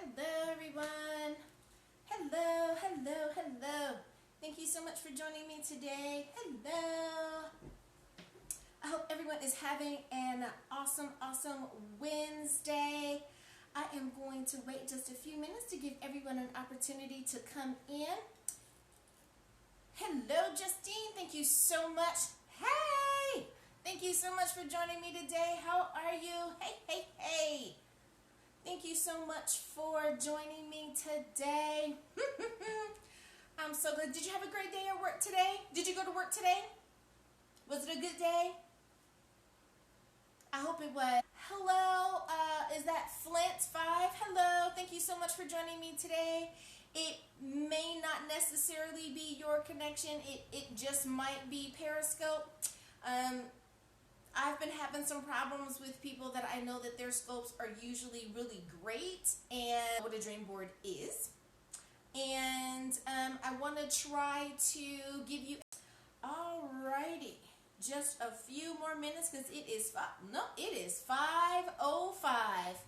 Hello, everyone. Hello. Thank you so much for joining me today. Hello. I hope everyone is having an awesome Wednesday. I am going to wait just a few minutes to give everyone an opportunity to come in. Hello, Justine. Thank you so much. Hey! Thank you so much for joining me today. How are you? Hey. Thank you so much for joining me today. I'm so good. Did you have a great day at work today? Did you go to work today? Was it a good day? I hope it was. Hello, is that Flint5? Hello, thank you so much for joining me today. It may not necessarily be your connection. It just might be Periscope. I've been having some problems with people that I know that their scopes are usually really great and what a dream board is. And I want to try to give you, alrighty, just a few more minutes because it is 5:05.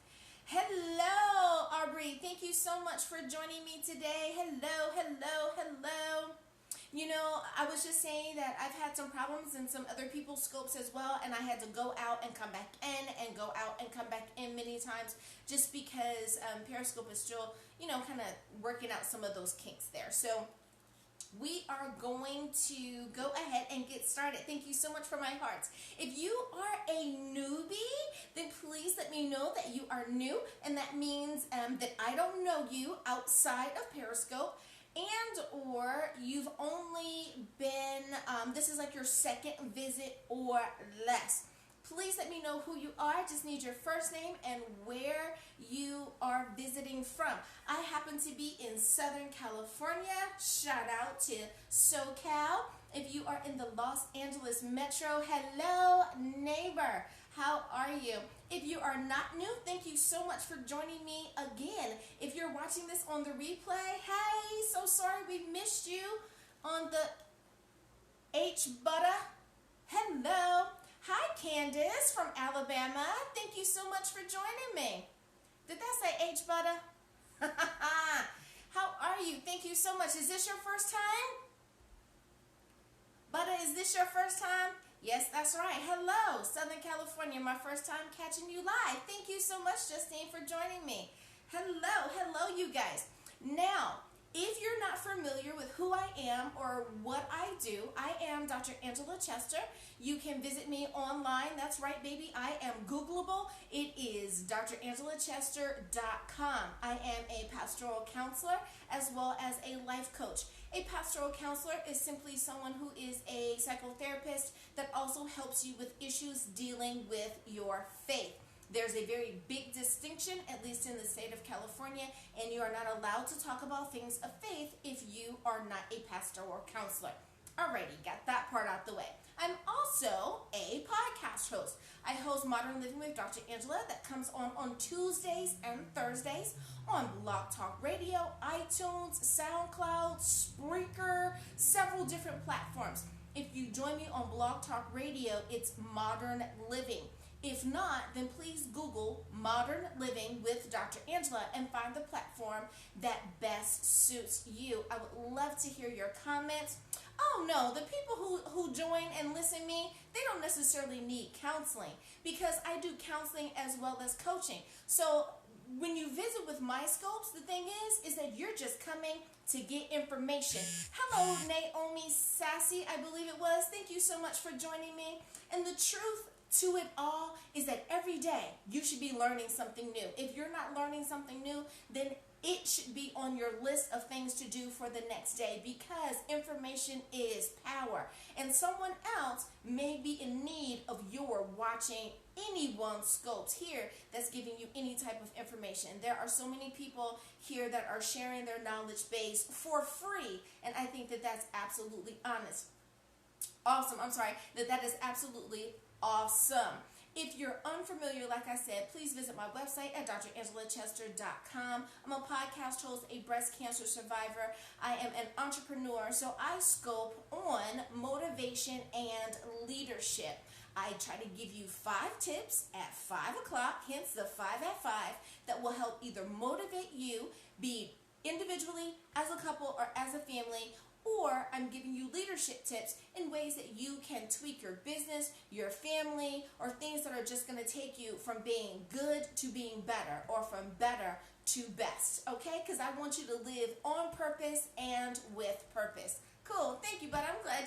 Hello, Aubrey. Thank you so much for joining me today. Hello. You know, I was just saying that I've had some problems in some other people's scopes as well, and I had to go out and come back in and go out and come back in many times just because Periscope is still, you know, kind of working out some of those kinks there. So we are going to go ahead and get started. Thank you so much for my hearts. If you are a newbie, then please let me know that you are new, and that means that I don't know you outside of Periscope, and or you've only been, this is like your second visit or less. Please let me know who you are. I just need your first name and where you are visiting from. I happen to be in Southern California. Shout out to SoCal. If you are in the Los Angeles metro, hello neighbor. How are you? If you are not new, thank you so much for joining me again. If you're watching this on the replay, hey, so sorry we missed you on the H-Butter. Hello. Hi, Candace from Alabama. Thank you so much for joining me. Did that say H-Butter? How are you? Thank you so much. Is this your first time? Butter, is this your first time? Yes, that's right. Hello, Southern California. My first time catching you live. Thank you so much, Justine, for joining me. Hello, you guys. Now, if you're not familiar with who I am or what I do, I am Dr. Angela Chester. You can visit me online. That's right, baby. I am Googleable. It is drangela.chester.com. I am a pastoral counselor as well as a life coach. A pastoral counselor is simply someone who is a psychotherapist that also helps you with issues dealing with your faith. There's a very big distinction, at least in the state of California, and you are not allowed to talk about things of faith if you are not a pastor or counselor. Alrighty, got that part out the way. I'm also a podcast host. I host Modern Living with Dr. Angela that comes on Tuesdays and Thursdays on Blog Talk Radio, iTunes, SoundCloud, Spreaker, several different platforms. If you join me on Blog Talk Radio, it's Modern Living. If not, then please Google Modern Living with Dr. Angela and find the platform that best suits you. I would love to hear your comments. Oh no, the people who join and listen to me, they don't necessarily need counseling because I do counseling as well as coaching. So when you visit with my scopes, the thing is that you're just coming to get information. Hello, Naomi Sassy, I believe it was. Thank you so much for joining me. And the truth to it all is that every day you should be learning something new. If you're not learning something new, then it should be on your list of things to do for the next day because information is power. And someone else may be in need of your watching anyone's scopes here that's giving you any type of information. There are so many people here that are sharing their knowledge base for free, and I think that that's absolutely that is absolutely awesome. If you're unfamiliar, like I said, please visit my website at drangela.chester.com. I'm a podcast host, a breast cancer survivor. I am an entrepreneur, so I scope on motivation and leadership. I try to give you 5 tips at 5 o'clock, hence the 5 at 5, that will help either motivate you, be individually, as a couple, or as a family, or I'm giving you leadership tips in ways that you can tweak your business, your family, or things that are just going to take you from being good to being better, or from better to best, okay? Because I want you to live on purpose and with purpose. Cool, thank you, bud. I'm glad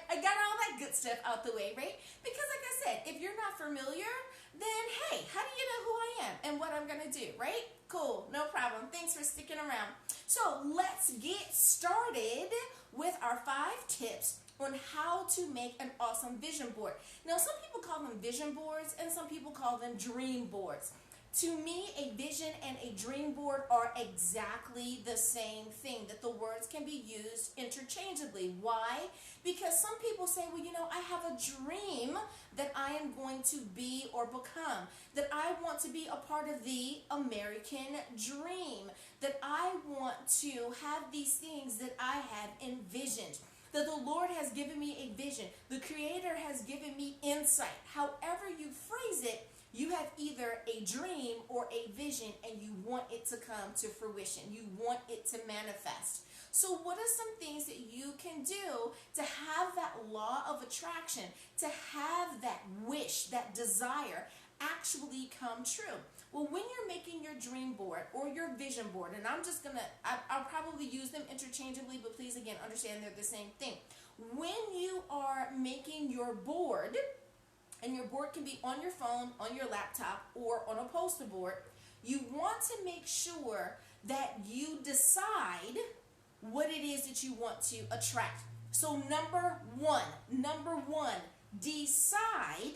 I got all that good stuff out the way, right? Because like I said, if you're not familiar, then hey, how do you know who I am and what I'm gonna do, right? Cool, no problem. Thanks for sticking around. So let's get started with our 5 tips on how to make an awesome vision board. Now, some people call them vision boards and some people call them dream boards. To me, a vision and a dream board are exactly the same thing, that the words can be used interchangeably. Why? Because some people say, well, you know, I have a dream that I am going to be or become, that I want to be a part of the American dream, that I want to have these things that I have envisioned, that the Lord has given me a vision, the Creator has given me insight. However you phrase it, you have either a dream or a vision and you want it to come to fruition. You want it to manifest. So what are some things that you can do to have that law of attraction, to have that wish, that desire actually come true? Well, when you're making your dream board or your vision board, and I'll probably use them interchangeably, but please again understand they're the same thing. When you are making your board, and your board can be on your phone, on your laptop, or on a poster board, you want to make sure that you decide what it is that you want to attract. So number one, decide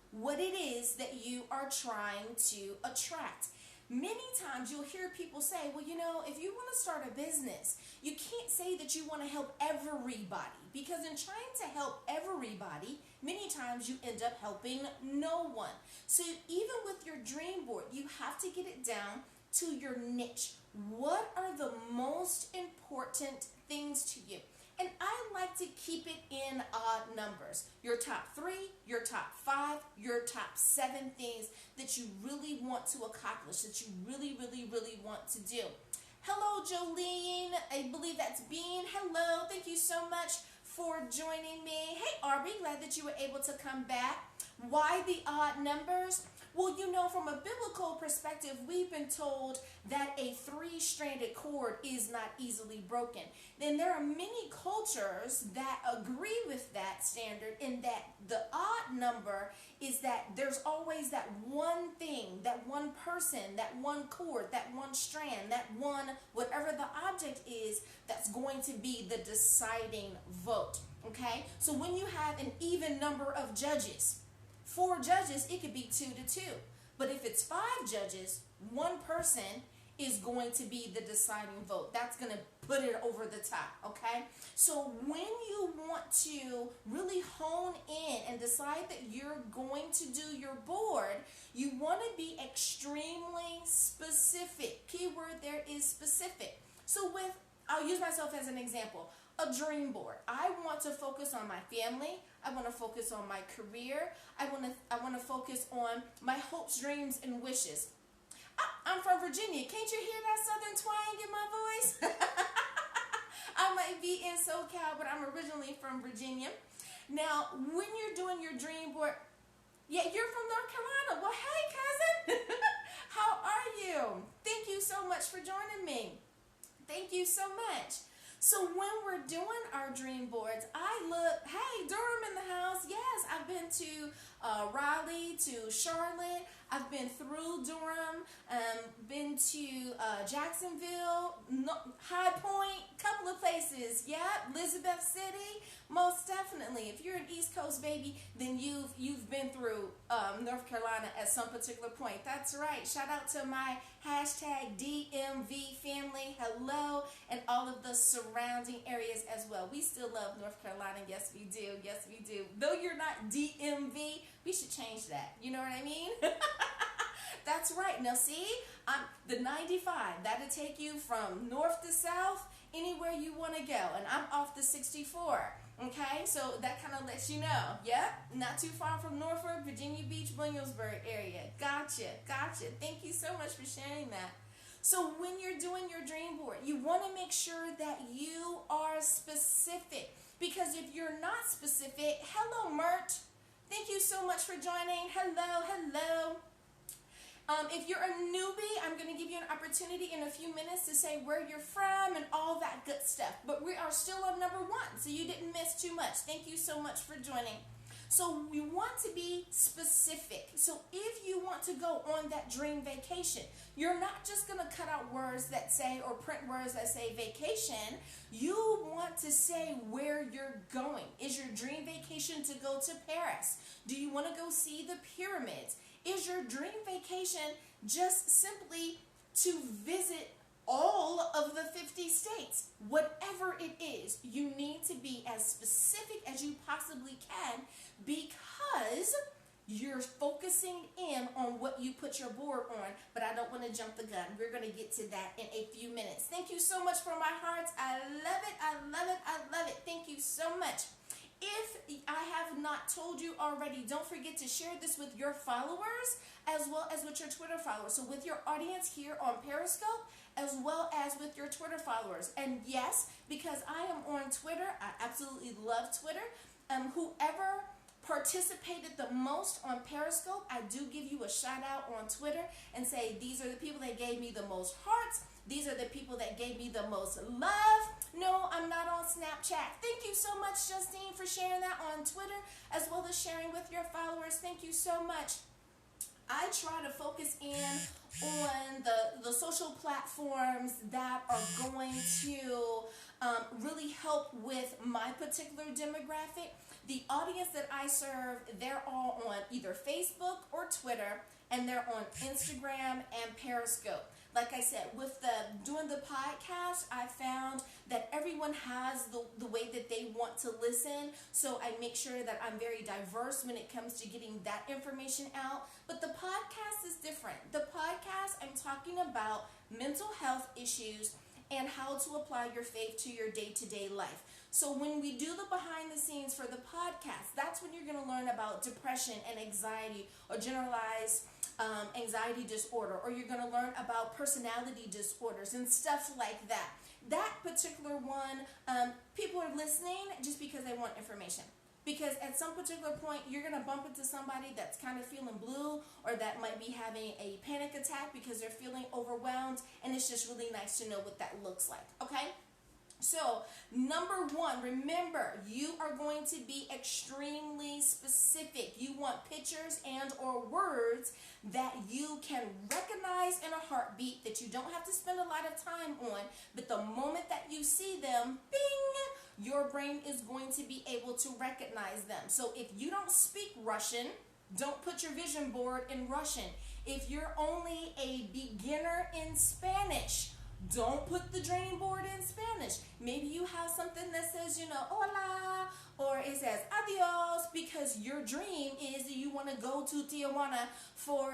what it is that you are trying to attract. Many times you'll hear people say, well, you know, if you want to start a business, you can't say that you want to help everybody, because in trying to help everybody, many times you end up helping no one. So even with your dream board, you have to get it down to your niche. What are the most important things to you? And I like to keep it in odd numbers. Your top 3, your top 5, your top 7 things that you really want to accomplish, that you really, really, really want to do. Hello, Jolene. I believe that's Bean. Hello. Thank you so much for joining me. Hey, Arby. Glad that you were able to come back. Why the odd numbers? Well, you know, from a biblical perspective, we've been told that a 3-stranded cord is not easily broken. Then there are many cultures that agree with that standard, in that the odd number is that there's always that one thing, that one person, that one cord, that one strand, that one, whatever the object is, that's going to be the deciding vote. Okay? So when you have an even number of judges, 4 judges, it could be 2 to 2. But if it's 5 judges, one person is going to be the deciding vote. That's going to put it over the top, okay? So when you want to really hone in and decide that you're going to do your board, you want to be extremely specific. Keyword there is specific. So I'll use myself as an example. A dream board. I want to focus on my family. I want to focus on my career. I want to focus on my hopes, dreams, and wishes. I'm from Virginia. Can't you hear that southern twang in my voice? I might be in SoCal, but I'm originally from Virginia. Now, when you're doing your dream board, yeah, you're from North Carolina. Well, hey, cousin. How are you? Thank you so much for joining me. Thank you so much. So when we're doing our dream boards, hey, Durham in the house. Yes, I've been to Raleigh, to Charlotte. I've been through Durham, been to Jacksonville, High Point, couple of places. Yeah, Elizabeth City, most definitely. If you're an East Coast baby, then you've been through North Carolina at some particular point. That's right. Shout out to my hashtag DMV family. Hello, and all of the surrounding areas as well. We still love North Carolina. Yes, we do. Yes, we do. Though you're not DMV, we should change that. You know what I mean? That's right. Now see, the 95, that'll take you from north to south, anywhere you want to go. And I'm off the 64. Okay, so that kind of lets you know. Yep, not too far from Norfolk, Virginia Beach, Williamsburg area. Gotcha. Thank you so much for sharing that. So when you're doing your dream board, you want to make sure that you are specific. Because if you're not specific, hello, Mert. Thank you so much for joining. Hello. If you're a newbie, I'm going to give you an opportunity in a few minutes to say where you're from and all that good stuff. But we are still on number 1, so you didn't miss too much. Thank you so much for joining. So we want to be specific. So if you want to go on that dream vacation, you're not just going to cut out words that say, or print words that say vacation. You want to say where you're going. Is your dream vacation to go to Paris? Do you want to go see the pyramids? Is your dream vacation just simply to visit all of the 50 states? Whatever it is, you need to be as specific as you possibly can, because you're focusing in on what you put your board on. But I don't want to jump the gun. We're going to get to that in a few minutes. Thank you so much for my hearts. I love it. Thank you so much. If I have not told you already, don't forget to share this with your followers as well as with your Twitter followers. So with your audience here on Periscope as well as with your Twitter followers. And yes, because I am on Twitter, I absolutely love Twitter. Whoever participated the most on Periscope, I do give you a shout out on Twitter and say these are the people that gave me the most hearts. These are the people that gave me the most love. No, I'm not on Snapchat. Thank you so much, Justine, for sharing that on Twitter, as well as sharing with your followers. Thank you so much. I try to focus in on the social platforms that are going to really help with my particular demographic. The audience that I serve, they're all on either Facebook or Twitter, and they're on Instagram and Periscope. Like I said, with doing the podcast, I found that everyone has the way that they want to listen. So I make sure that I'm very diverse when it comes to getting that information out. But the podcast is different. The podcast, I'm talking about mental health issues and how to apply your faith to your day-to-day life. So when we do the behind the scenes for the podcast, that's when you're going to learn about depression and anxiety or generalized anxiety disorder, or you're going to learn about personality disorders and stuff like that. That particular one, people are listening just because they want information. Because at some particular point, you're going to bump into somebody that's kind of feeling blue, or that might be having a panic attack because they're feeling overwhelmed, and it's just really nice to know what that looks like, okay? So, number 1, remember, you are going to be extremely specific. You want pictures and or words that you can recognize in a heartbeat, that you don't have to spend a lot of time on, but the moment that you see them, bing, your brain is going to be able to recognize them. So if you don't speak Russian, don't put your vision board in Russian. If you're only a beginner in Spanish, don't put the dream board in Spanish. Maybe you have something that says, hola, or it says adios, because your dream is that you want to go to Tijuana for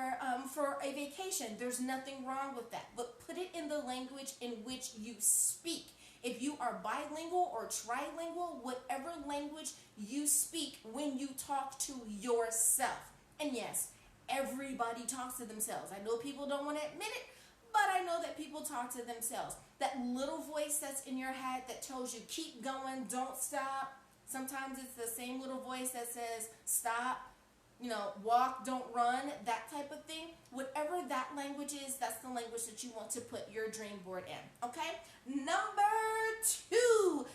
a vacation. There's nothing wrong with that, but put it in the language in which you speak. If you are bilingual or trilingual, whatever language you speak when you talk to yourself. And yes, everybody talks to themselves. I know people don't want to admit it, but I know that people talk to themselves. That little voice that's in your head that tells you keep going, don't stop. Sometimes it's the same little voice that says stop, walk, don't run, that type of thing. Whatever that language is, that's the language that you want to put your dream board in, okay? Number two.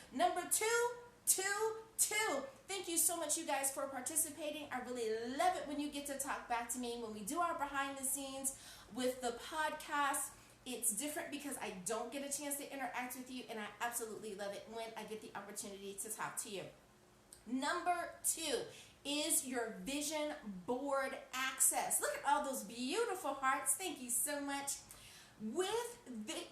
Thank you so much, you guys, for participating. I really love it when you get to talk back to me. When we do our behind the scenes with the podcast, it's different because I don't get a chance to interact with you, and I absolutely love it when I get the opportunity to talk to you. Number 2 is your vision board access. Look at all those beautiful hearts. Thank you so much. With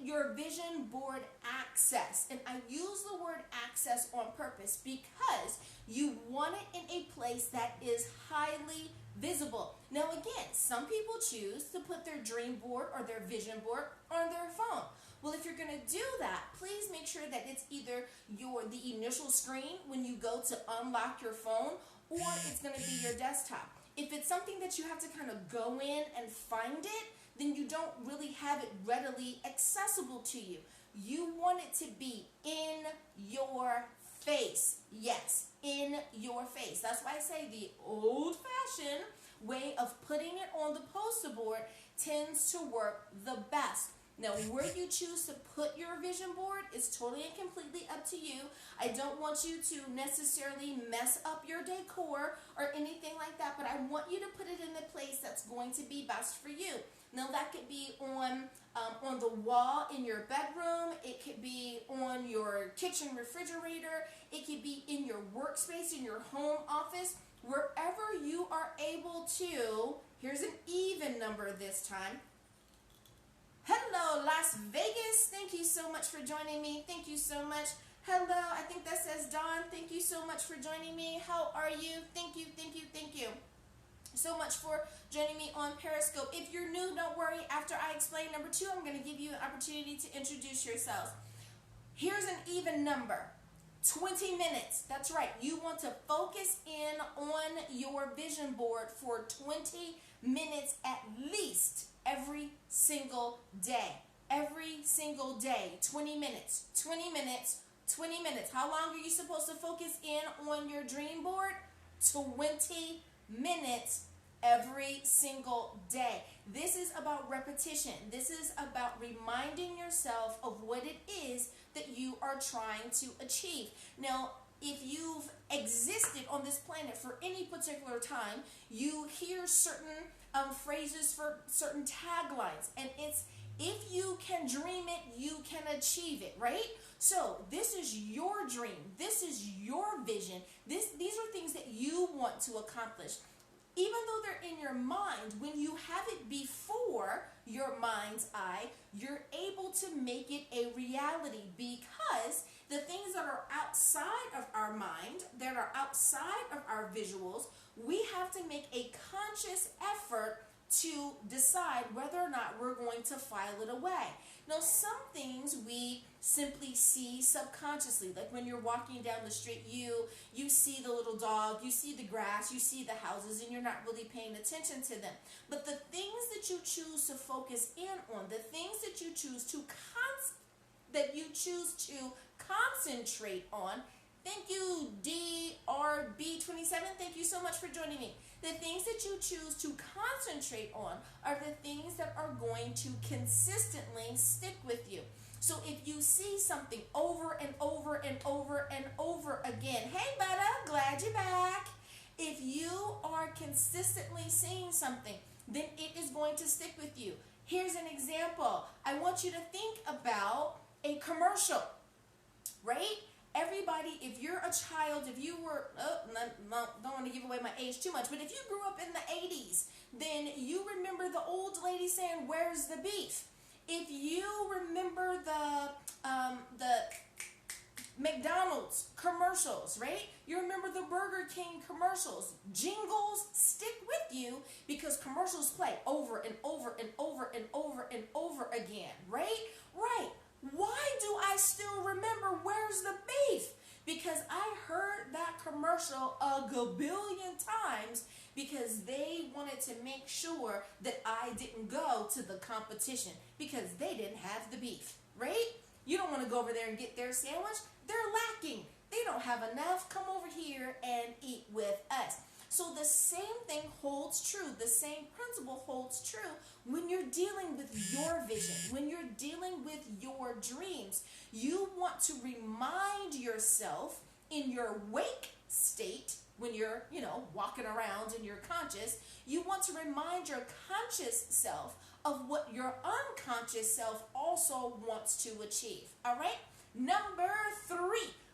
your vision board access, and I use the word access on purpose because you want it in a place that is highly visible. Now again, some people choose to put their dream board or their vision board on their phone. Well, if you're going to do that, please make sure that it's either the initial screen when you go to unlock your phone, or it's going to be your desktop. If it's something that you have to kind of go in and find it, then you don't really have it readily accessible to you. You want it to be in your face. Yes, in your face. That's why I say the old-fashioned way of putting it on the poster board tends to work the best. Now, where you choose to put your vision board is totally and completely up to you. I don't want you to necessarily mess up your decor or anything like that, but I want you to put it in the place that's going to be best for you. Now, that could be on the wall in your bedroom. It could be on your kitchen refrigerator. It could be in your workspace, in your home office, wherever you are able to. Here's an even number this time. Hello, Las Vegas. Thank you so much for joining me. Thank you so much. Hello, I think that says Dawn. Thank you so much for joining me. How are you? Thank you, thank you, thank you so much for joining me on Periscope. If you're new, don't worry. After I explain number 2, I'm going to give you an opportunity to introduce yourselves. Here's an even number. 20 minutes. That's right. You want to focus in on your vision board for 20 minutes at least every single day. Every single day. 20 minutes. 20 minutes. 20 minutes. How long are you supposed to focus in on your dream board? 20 minutes every single day. This is about repetition. This is about reminding yourself of what it is that you are trying to achieve. Now, if you've existed on this planet for any particular time, you hear certain phrases for certain taglines, and it's, if you can dream it, you can achieve it, right? So this is your dream. This is your vision. These are things that you want to accomplish. Even though they're in your mind, when you have it before your mind's eye, you're able to make it a reality, because the things that are outside of our mind, that are outside of our visuals, we have to make a conscious effort to decide whether or not we're going to file it away. Now, some things we simply see subconsciously, like when you're walking down the street, you see the little dog, you see the grass, you see the houses, and you're not really paying attention to them. But the things that you choose to focus in on, the things that you choose to concentrate on. Thank you, DRB27. Thank you so much for joining me. The things that you choose to concentrate on are the things that are going to consistently stick with you. So if you see something over and over and over and over again, hey, Butta, glad you're back. If you are consistently seeing something, then it is going to stick with you. Here's an example. I want you to think about a commercial, right? Everybody, if you're a child, if you were, don't want to give away my age too much, but if you grew up in the 80s, then you remember the old lady saying, "Where's the beef?" If you remember the McDonald's commercials, right? You remember the Burger King commercials. Jingles stick with you because commercials play over and over and over and over and over again, right? Right. Why do I still remember "Where's the beef"? Because I heard that commercial a gabillion times, because they wanted to make sure that I didn't go to the competition because they didn't have the beef, right? You don't want to go over there and get their sandwich. They're lacking. They don't have enough. Come over here and eat with us. So the same thing holds true. The same principle holds true when you're dealing with your vision, when you're dealing with your dreams. You want to remind yourself in your wake state, when you're, walking around and you're conscious, you want to remind your conscious self of what your unconscious self also wants to achieve. All right? Number 3.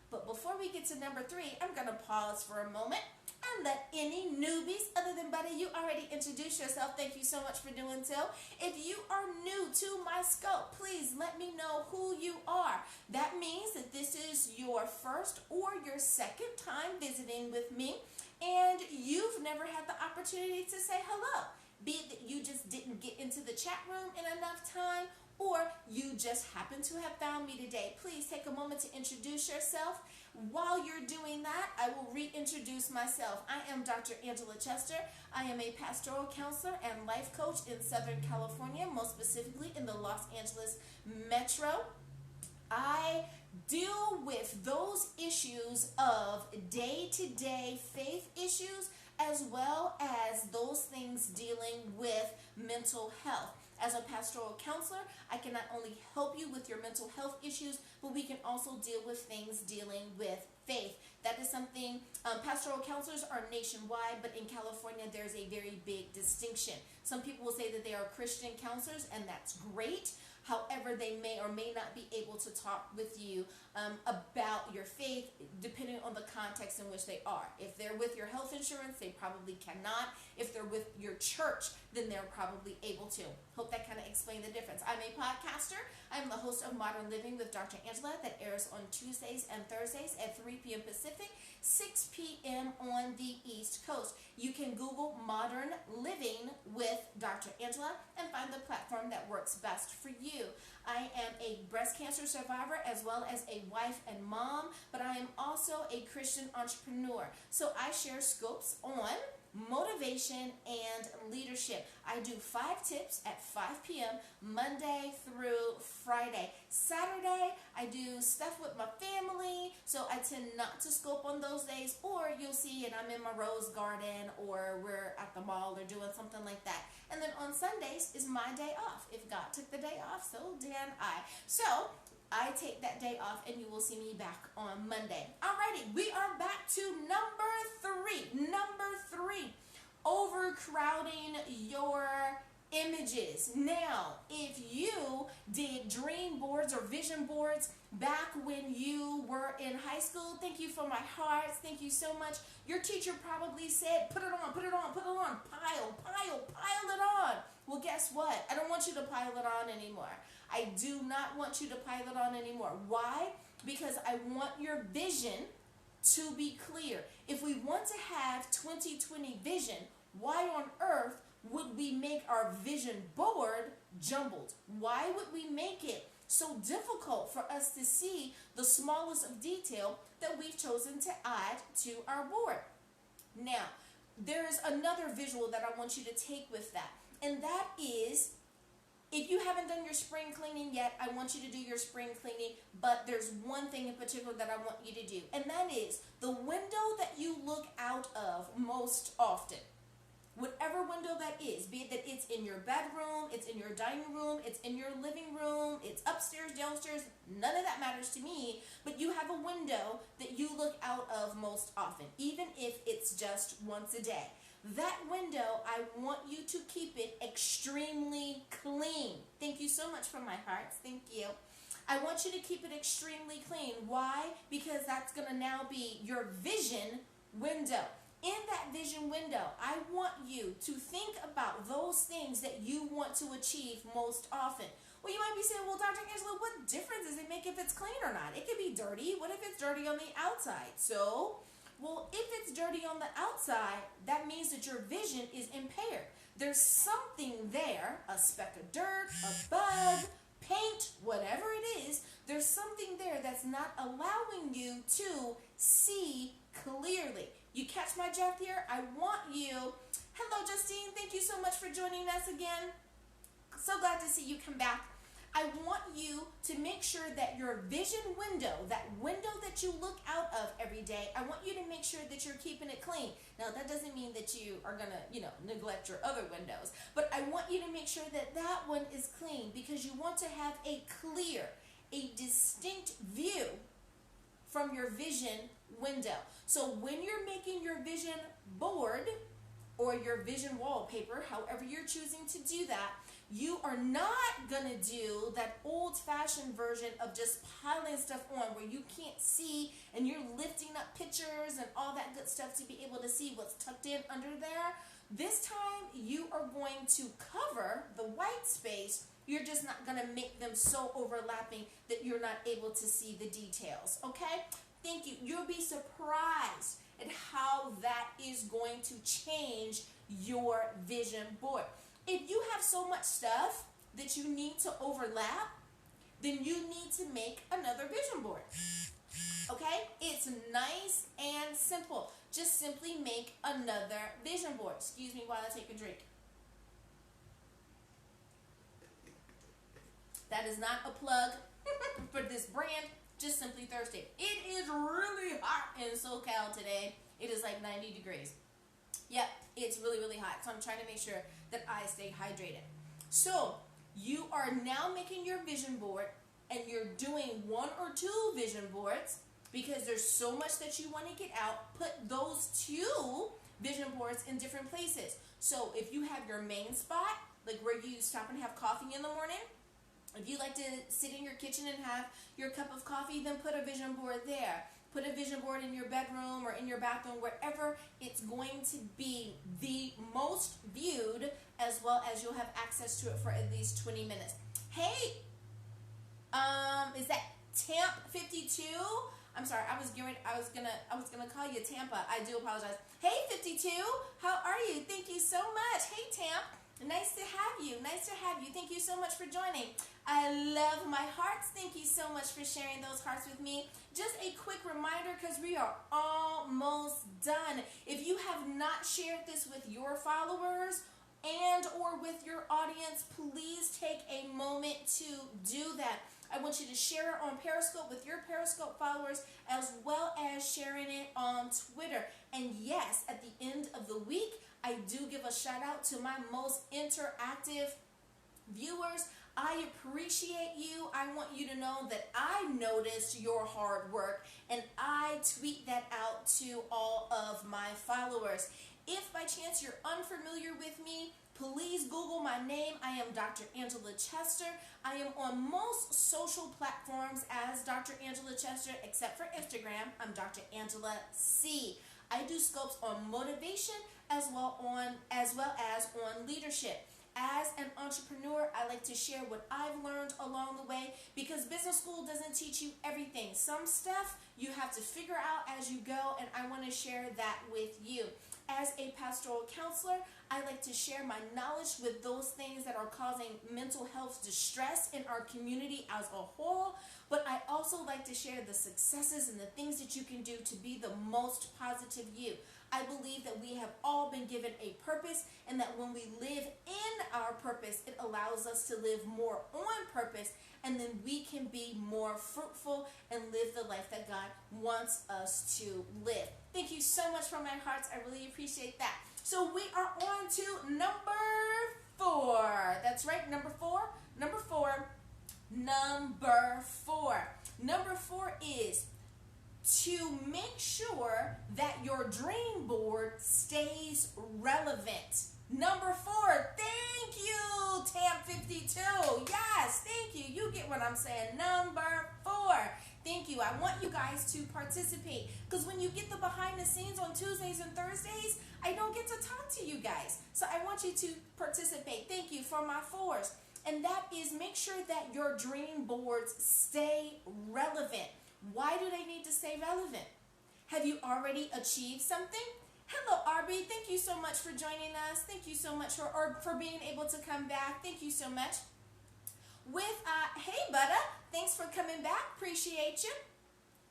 But before we get to number 3, I'm going to pause for a moment and let any newbies, other than Buddy, you already introduced yourself. Thank you so much for doing so. If you are new to my scope, please let me know who you are. That means that this is your first or your second time visiting with me, and you've never had the opportunity to say hello. Be it that you just didn't get into the chat room in enough time, or you just happen to have found me today, please take a moment to introduce yourself. While you're doing that, I will reintroduce myself. I am Dr. Angela Chester. I am a pastoral counselor and life coach in Southern California, most specifically in the Los Angeles metro. I deal with those issues of day-to-day faith issues as well as those things dealing with mental health. As a pastoral counselor, I can not only help you with your mental health issues, but we can also deal with things dealing with faith. That is something, pastoral counselors are nationwide, but in California, there's a very big distinction. Some people will say that they are Christian counselors, and that's great. However, they may or may not be able to talk with you about your faith, depending on the context in which they are. If they're with your health insurance, they probably cannot. If they're with your church, then they're probably able to. Hope that kind of explained the difference. I'm a podcaster. I'm the host of Modern Living with Dr. Angela that airs on Tuesdays and Thursdays at 3 p.m. Pacific, 6 p.m. on the East Coast. You can Google Modern Living with Dr. Angela and find the platform that works best for you. I am a breast cancer survivor as well as a wife and mom, but I am also a Christian entrepreneur. So I share scopes on motivation and leadership. I do 5 tips at 5 p.m. Monday through Friday. Saturday, I do stuff with my family, so I tend not to scope on those days, or you'll see and I'm in my rose garden or we're at the mall or doing something like that. And then on Sundays is my day off. If God took the day off, so can I. So I take that day off and you will see me back on Monday. Alrighty, we are back to number 3. Number 3, overcrowding your images. Now, if you did dream boards or vision boards back when you were in high school, thank you for my hearts. Thank you so much. Your teacher probably said, put it on, put it on, put it on, pile it on. Well, guess what? I don't want you to pile it on anymore. I do not want you to pile it on anymore. Why? Because I want your vision to be clear. If we want to have 2020 vision, why on earth would we make our vision board jumbled? Why would we make it so difficult for us to see the smallest of detail that we've chosen to add to our board? Now, there's another visual that I want you to take with that, and that is, if you haven't done your spring cleaning yet, I want you to do your spring cleaning, but there's one thing in particular that I want you to do, and that is the window that you look out of most often. Whatever window that is, be it that it's in your bedroom, it's in your dining room, it's in your living room, it's upstairs, downstairs, none of that matters to me, but you have a window that you look out of most often, even if it's just once a day. That window, I want you to keep it extremely clean. Thank you so much for my hearts. Thank you. I want you to keep it extremely clean. Why? Because that's going to now be your vision window. In that vision window, I want you to think about those things that you want to achieve most often. Well, you might be saying, well, Dr. Angela, what difference does it make if it's clean or not? It could be dirty. What if it's dirty on the outside? So, well, if it's dirty on the outside, that means that your vision is impaired. There's something there, a speck of dirt, a bug, paint, whatever it is, there's something there that's not allowing you to see clearly. You catch my drift here? I want you. Hello, Justine. Thank you so much for joining us again. So glad to see you come back. I want you to make sure that your vision window, that window that you look out of every day, I want you to make sure that you're keeping it clean. Now, that doesn't mean that you are going to, neglect your other windows, but I want you to make sure that that one is clean because you want to have a clear, a distinct view from your vision window. So when you're making your vision board or your vision wallpaper, however you're choosing to do that, you are not going to do that old-fashioned version of just piling stuff on where you can't see and you're lifting up pictures and all that good stuff to be able to see what's tucked in under there. This time you are going to cover the white space. You're just not going to make them so overlapping that you're not able to see the details, okay? Thank you. You'll be surprised at how that is going to change your vision board. If you have so much stuff that you need to overlap, then you need to make another vision board. Okay? It's nice and simple. Just simply make another vision board. Excuse me while I take a drink. That is not a plug for this brand, just Simply Thirsty. It is really hot in SoCal today. It is like 90 degrees. Yep, it's really, really hot. So I'm trying to make sure that I stay hydrated. So you are now making your vision board, and you're doing 1 or 2 vision boards because there's so much that you want to get out. Put those 2 vision boards in different places. So if you have your main spot, like where you stop and have coffee in the morning, if you like to sit in your kitchen and have your cup of coffee, then put a vision board there. Put a vision board in your bedroom or in your bathroom, wherever it's going to be the most viewed, as well as you'll have access to it for at least 20 minutes. Hey, is that Tamp 52? I'm sorry, I was gonna call you Tampa. I do apologize. Hey 52, how are you? Thank you so much. Hey Tamp. Nice to have you. Nice to have you. Thank you so much for joining. I love my hearts. Thank you so much for sharing those hearts with me. Just a quick reminder, because we are almost done. If you have not shared this with your followers and or with your audience, please take a moment to do that. I want you to share it on Periscope with your Periscope followers, as well as sharing it on Twitter. And yes, at the end of the week, I do give a shout out to my most interactive viewers. I appreciate you. I want you to know that I noticed your hard work, and I tweet that out to all of my followers. If by chance you're unfamiliar with me, please Google my name. I am Dr. Angela Chester. I am on most social platforms as Dr. Angela Chester, except for Instagram. I'm Dr. Angela C. I do scopes on motivation as well as on leadership. As an entrepreneur, I like to share what I've learned along the way, because business school doesn't teach you everything. Some stuff you have to figure out as you go, and I want to share that with you. As a pastoral counselor, I like to share my knowledge with those things that are causing mental health distress in our community as a whole, but I also like to share the successes and the things that you can do to be the most positive you. I believe that we have all been given a purpose, and that when we live in our purpose, it allows us to live more on purpose, and then we can be more fruitful and live the life that God wants us to live. Thank you so much from my hearts. I really appreciate that. So we are on to number 4. That's right, number 4. Number 4. Number 4 is to make sure that your dream board stays relevant. Number 4, thank you, Tamp 52. Yes, thank you. You get what I'm saying. Number 4, thank you. I want you guys to participate, because when you get the behind the scenes on Tuesdays and Thursdays, I don't get to talk to you guys. So I want you to participate. Thank you for my 4s. And that is, make sure that your dream boards stay relevant. Why do they need to stay relevant? Have you already achieved something? Hello, Arby. Thank you so much for joining us. Thank you so much for being able to come back. Thank you so much. Hey, Butta. Thanks for coming back. Appreciate you.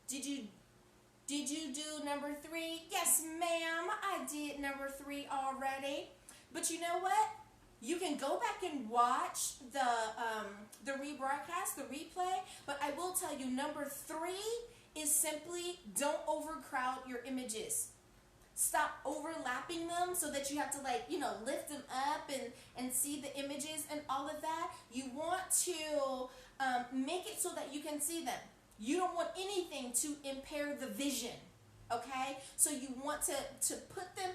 Did you do number 3? Yes, ma'am. I did number 3 already. But you know what? You can go back and watch the rebroadcast, the replay, but I will tell you, number 3 is simply don't overcrowd your images. Stop overlapping them so that you have to lift them up and see the images and all of that. You want to make it so that you can see them. You don't want anything to impair the vision, okay? So you want to put them,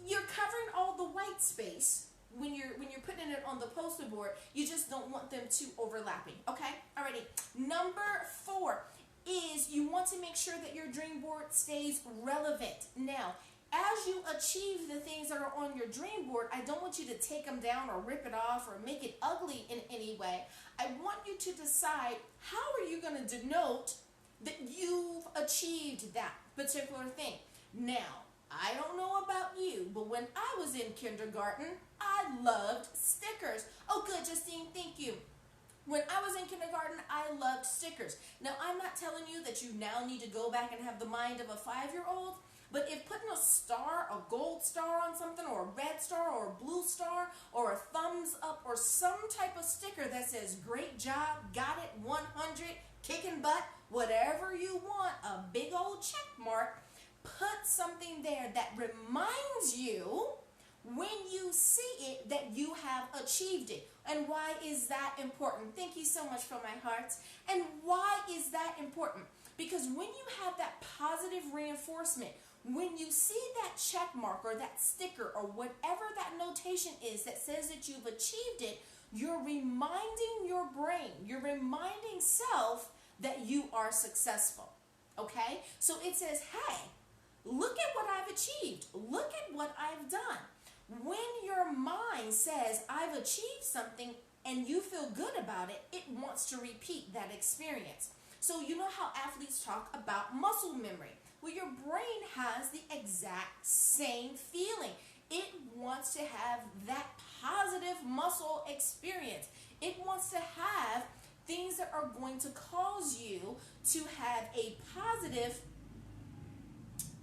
you're covering all the white space. When you're putting it on the poster board, you just don't want them too overlapping, okay? Alrighty. Number 4 is you want to make sure that your dream board stays relevant. Now, as you achieve the things that are on your dream board, I don't want you to take them down or rip it off or make it ugly in any way. I want you to decide, how are you going to denote that you've achieved that particular thing? Now, I don't know about you, but when I was in kindergarten, I I loved stickers. Oh, good, Justine, thank you. When I was in kindergarten, I loved stickers. Now, I'm not telling you that you now need to go back and have the mind of a 5-year-old, but if putting a star, a gold star on something, or a red star, or a blue star, or a thumbs up, or some type of sticker that says, great job, got it, 100, kicking butt, whatever you want, a big old check mark, put something there that reminds you when you see it that you have achieved it. And why is that important? Thank you so much for my hearts. And why is that important? Because when you have that positive reinforcement, when you see that check mark or that sticker or whatever that notation is that says that you've achieved it, you're reminding your brain, you're reminding self that you are successful. Okay? So it says, hey, look at what I've achieved. Look at what I've done. When your mind says, I've achieved something, and you feel good about it, it wants to repeat that experience. So you know how athletes talk about muscle memory? Well, your brain has the exact same feeling. It wants to have that positive muscle experience. It wants to have things that are going to cause you to have a positive,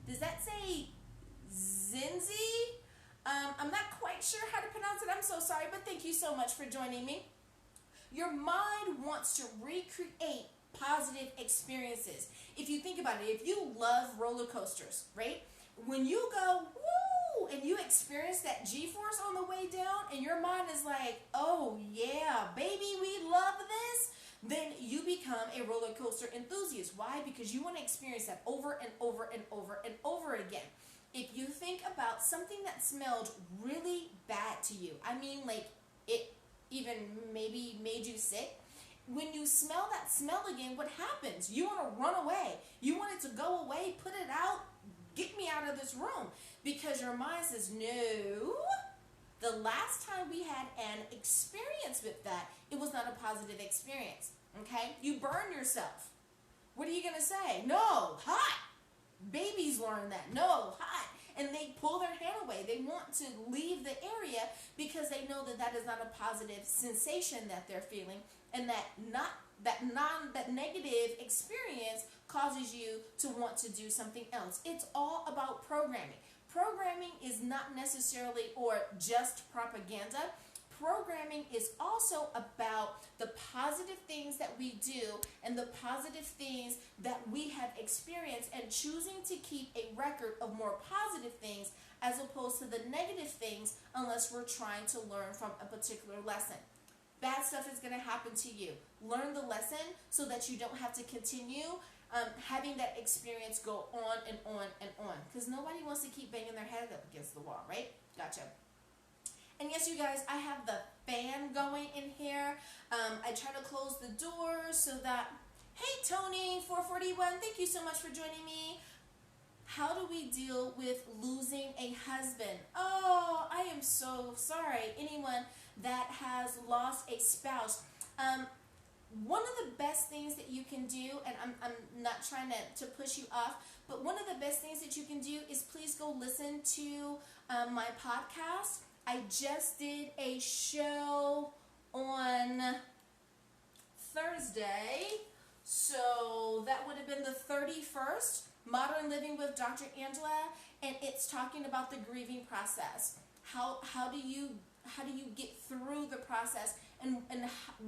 does that say Zinzi? I'm not quite sure how to pronounce it. I'm so sorry, but thank you so much for joining me. Your mind wants to recreate positive experiences. If you think about it, if you love roller coasters, right? When you go, woo, and you experience that G-force on the way down, and your mind is like, oh yeah, baby, we love this, then you become a roller coaster enthusiast. Why? Because you want to experience that over and over and over and over again. If you think about something that smelled really bad to you, I mean like it even maybe made you sick, when you smell that smell again, what happens? You want to run away. You want it to go away, put it out, get me out of this room. Because your mind says, no, the last time we had an experience with that, it was not a positive experience. Okay? You burn yourself. What are you going to say? No, hot. Babies learn that. No, hot. And they pull their hand away. They want to leave the area because they know that that is not a positive sensation that they're feeling, and that negative experience causes you to want to do something else. It's all about programming. Programming is not necessarily or just propaganda. Programming is also about the positive things that we do and the positive things that we have experienced, and choosing to keep a record of more positive things as opposed to the negative things, unless we're trying to learn from a particular lesson. Bad stuff is going to happen to you. Learn the lesson so that you don't have to continue having that experience go on and on and on, because nobody wants to keep banging their head up against the wall, right? Gotcha. And yes, you guys, I have the fan going in here. I try to close the doors so that, hey, Tony, 441, thank you so much for joining me. How do we deal with losing a husband? Oh, I am so sorry. Anyone that has lost a spouse. One of the best things that you can do, and I'm not trying to push you off, but one of the best things that you can do is please go listen to my podcast. I just did a show on Thursday, so that would have been the 31st, Modern Living with Dr. Angela, and it's talking about the grieving process. How do you get through the process, and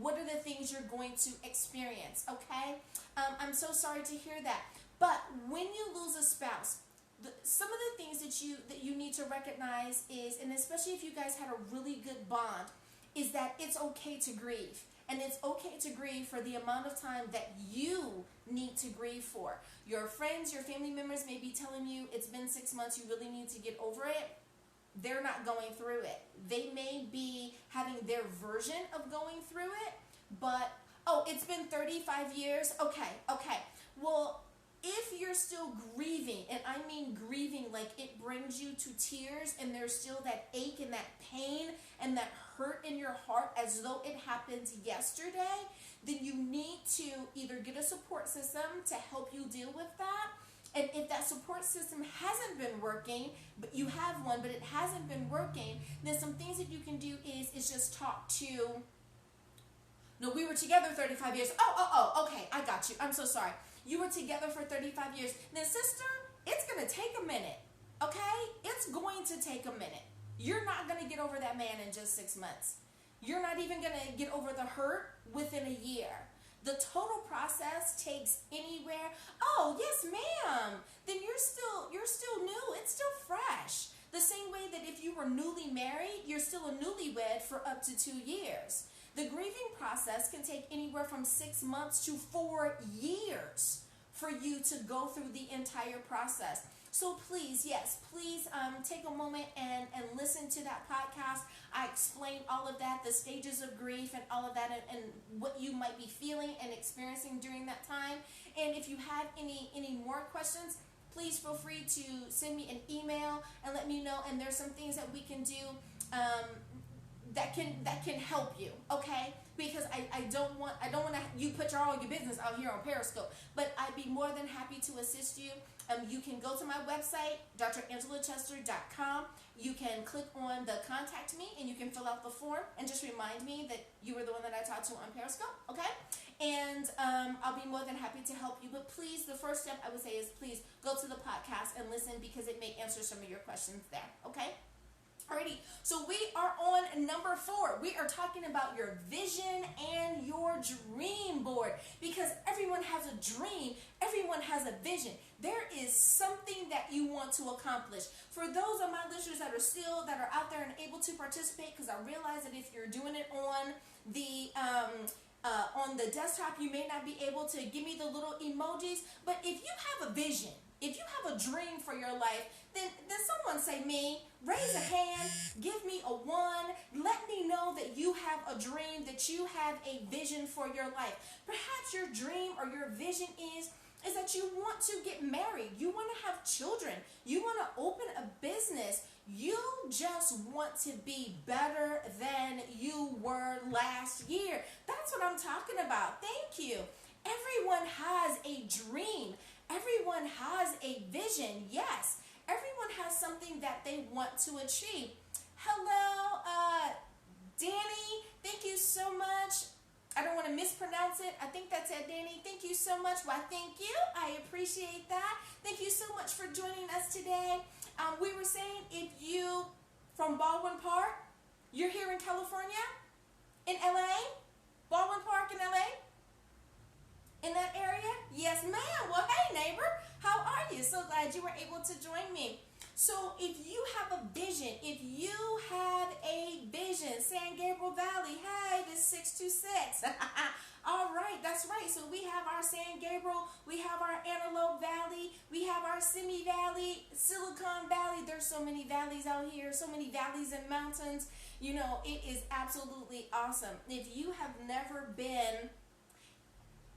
what are the things you're going to experience, okay? I'm so sorry to hear that. But when you lose a spouse, some of the things that you need to recognize is, and especially if you guys had a really good bond, is that it's okay to grieve. And it's okay to grieve for the amount of time that you need to grieve for. Your friends, your family members may be telling you it's been 6 months, you really need to get over it. They're not going through it. They may be having their version of going through it, but, oh, it's been 35 years? Okay. Well, if you're still grieving, and I mean grieving like it brings you to tears, and there's still that ache and that pain and that hurt in your heart as though it happened yesterday, then you need to either get a support system to help you deal with that, And if that support system hasn't been working, but you have one, but it hasn't been working, then some things that you can do is just talk to, no, we were together 35 years. Okay, I got you. I'm so sorry. You were together for 35 years. Then sister, it's going to take a minute, okay? It's going to take a minute. You're not going to get over that man in just 6 months. You're not even going to get over the hurt within a year. The total process takes anywhere. Oh, yes, ma'am. Then you're still new. It's still fresh. The same way that if you were newly married, you're still a newlywed for up to 2 years. The grieving process can take anywhere from 6 months to 4 years for you to go through the entire process. So please, yes, please take a moment and listen to that podcast. I explained all of that, the stages of grief and all of that, and what you might be feeling and experiencing during that time. And if you have any more questions, please feel free to send me an email and let me know. And there's some things that we can do that can help you, okay? Because I don't want to you put all your business out here on Periscope, but I'd be more than happy to assist you. You can go to my website, drangelaChester.com. You can click on the contact me and you can fill out the form and just remind me that you were the one that I talked to on Periscope, okay? And I'll be more than happy to help you. But please, the first step I would say is please go to the podcast and listen, because it may answer some of your questions there, okay? Alrighty, so we are on number 4. We are talking about your vision and your dream board, because everyone has a dream, everyone has a vision. There is something that you want to accomplish. For those of my listeners that are out there and able to participate, because I realize that if you're doing it on the desktop, you may not be able to give me the little emojis, but if you have a vision, if you have a dream for your life, then someone say me, raise a hand, give me a 1, let me know that you have a dream, that you have a vision for your life. Perhaps your dream or your vision is that you want to get married, you want to have children, you want to open a business, you just want to be better than you were last year. That's what I'm talking about. Thank you. Everyone has a dream. Everyone has a vision. Yes, everyone has something that they want to achieve. Hello, Danny. Thank you so much. I don't want to mispronounce it. I think that's it, Danny. Thank you so much. Why, thank you. I appreciate that. Thank you so much for joining us today. We were saying, if you from Baldwin Park, you're here in California, in LA, Baldwin Park in LA, in that area? Yes, ma'am. Well, hey, neighbor. How are you? So glad you were able to join me. So if you have a vision, if you have a vision, San Gabriel Valley, hey, this 626. All right, that's right. So we have our San Gabriel, we have our Antelope Valley, we have our Simi Valley, Silicon Valley. There's so many valleys out here, so many valleys and mountains. You know, it is absolutely awesome. If you have never been...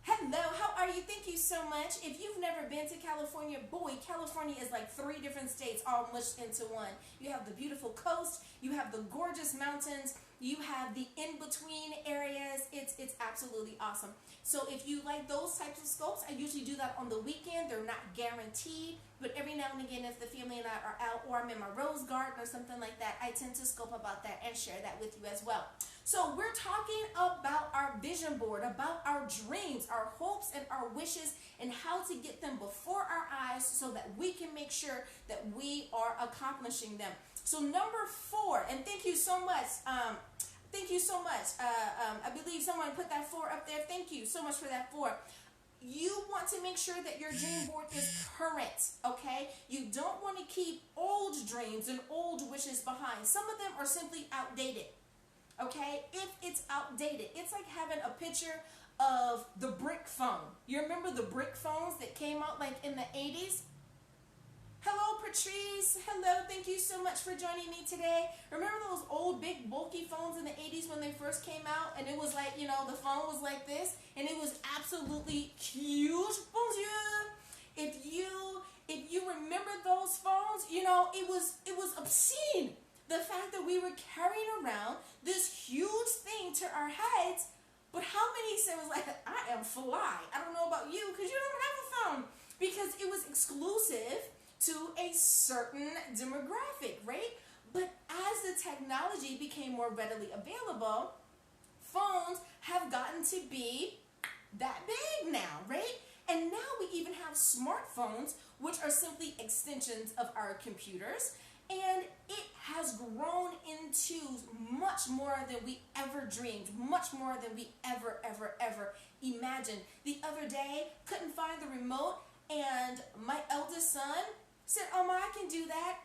Hello, how are you? Thank you so much. If you've never been to California, boy, California is like 3 different states all mushed into one. You have the beautiful coast, you have the gorgeous mountains, you have the in-between areas. It's absolutely awesome. So if you like those types of scopes, I usually do that on the weekend. They're not guaranteed, but every now and again, if the family and I are out or I'm in my rose garden or something like that, I tend to scope about that and share that with you as well. So we're talking about our vision board, about our dreams, our hopes, and our wishes, and how to get them before our eyes so that we can make sure that we are accomplishing them. So number 4, and thank you so much. Thank you so much. I believe someone put that 4 up there. Thank you so much for that 4. You want to make sure that your dream board is current, okay? You don't want to keep old dreams and old wishes behind. Some of them are simply outdated. Okay, if it's outdated, it's like having a picture of the brick phone. You remember the brick phones that came out like in the 80s? Hello, Patrice. Hello, thank you so much for joining me today. Remember those old big bulky phones in the 80s when they first came out? And it was like, you know, the phone was like this, and it was absolutely huge. Bonjour. If you remember those phones, you know, it was obscene. The fact that we were carrying around this huge thing to our heads, but how many said was like, I am fly. I don't know about you because you don't have a phone. because it was exclusive to a certain demographic, right? But as the technology became more readily available, phones have gotten to be that big now, right? And now we even have smartphones, which are simply extensions of our computers. And it has grown into much more than we ever dreamed, much more than we ever imagined. The other day, couldn't find the remote, and my eldest son said, "Oh, I can do that,"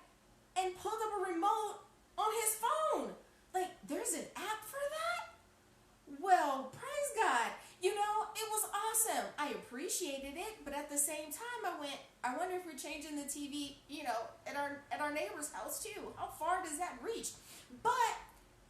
and pulled up a remote on his phone. Like, there's an app for that? Well, praise God. You know, it was awesome. I appreciated it, but at the same time, I wonder if we're changing the TV, you know, at our neighbor's house too. How far does that reach? But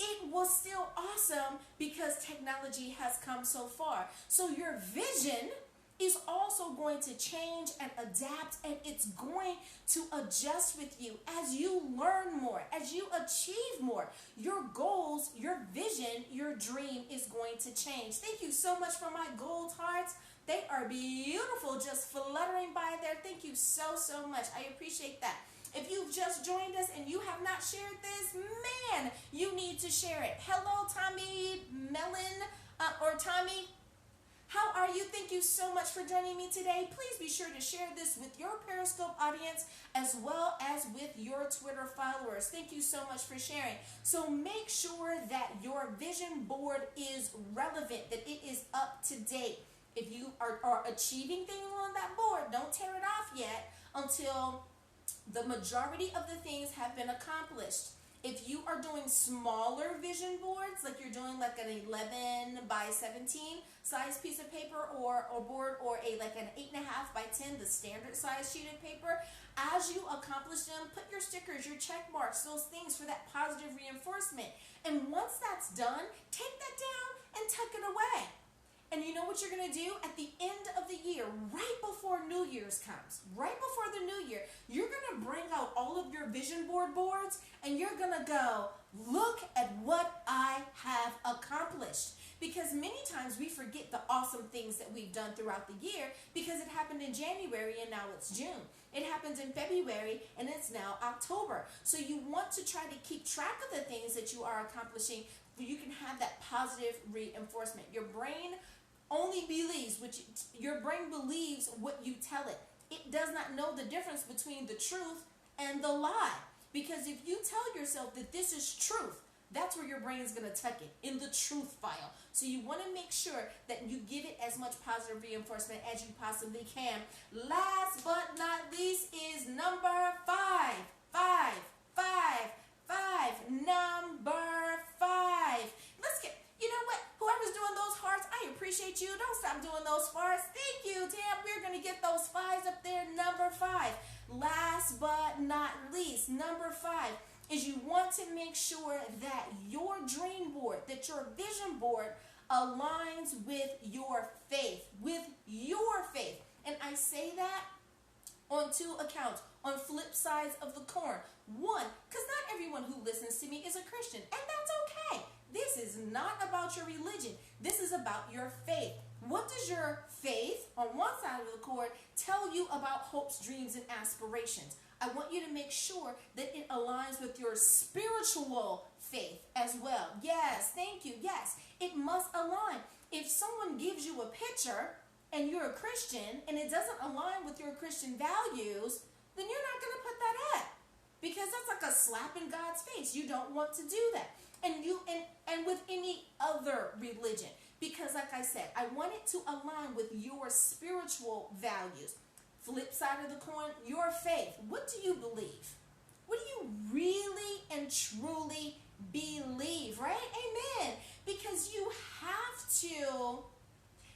it was still awesome because technology has come so far. So your vision is also going to change and adapt, and it's going to adjust with you as you learn more, as you achieve more. Your goals, your vision, your dream is going to change. Thank you so much for my gold hearts. They are beautiful, just fluttering by there. Thank you so much. I appreciate that. If you've just joined us and you have not shared this, man, you need to share it. Hello, Tommy Mellon, or Tommy. How are you? Thank you so much for joining me today. Please be sure to share this with your Periscope audience as well as with your Twitter followers. Thank you so much for sharing. So make sure that your vision board is relevant, that it is up to date. If you are achieving things on that board, don't tear it off yet until the majority of the things have been accomplished. If you are doing smaller vision boards, like you're doing like an 11 by 17 size piece of paper or board, or like an 8.5 by 10, the standard size sheet of paper, as you accomplish them, put your stickers, your check marks, those things for that positive reinforcement. And once that's done, take that down and tuck it away. And you know what you're going to do? At the end of the year, right before New Year's comes, right before the new year, you're going to bring out all of your vision boards, and you're going to go, look at what I have accomplished. Because many times we forget the awesome things that we've done throughout the year because it happened in January and now it's June. It happened in February and it's now October. So you want to try to keep track of the things that you are accomplishing so you can have that positive reinforcement. Your brain only believes your brain believes what you tell it. It does not know the difference between the truth and the lie. Because if you tell yourself that this is truth, that's where your brain is going to tuck it, in the truth file. So you want to make sure that you give it as much positive reinforcement as you possibly can. Last but not least is number 5. Number 5. Let's get, you know what? Whoever's doing those hearts, I appreciate you. Don't stop doing those hearts. Thank you, Tam. We're going to get those 5s up there. Number 5. Last but not least, number 5 is you want to make sure that your dream board, that your vision board aligns with your faith, And I say that on 2 accounts, on flip sides of the coin. One, because not everyone who listens to me is a Christian, and that's okay. This is not about your religion. This is about your faith. What does your faith, on one side of the coin, tell you about hopes, dreams, and aspirations? I want you to make sure that it aligns with your spiritual faith as well. Yes, thank you. Yes, it must align. If someone gives you a picture and you're a Christian and it doesn't align with your Christian values, then you're not going to put that up, because that's like a slap in God's face. You don't want to do that. And with any other religion, because like I said, I want it to align with your spiritual values. Flip side of the coin, your faith. What do you believe? What do you really and truly believe, right? Amen. Because you have to,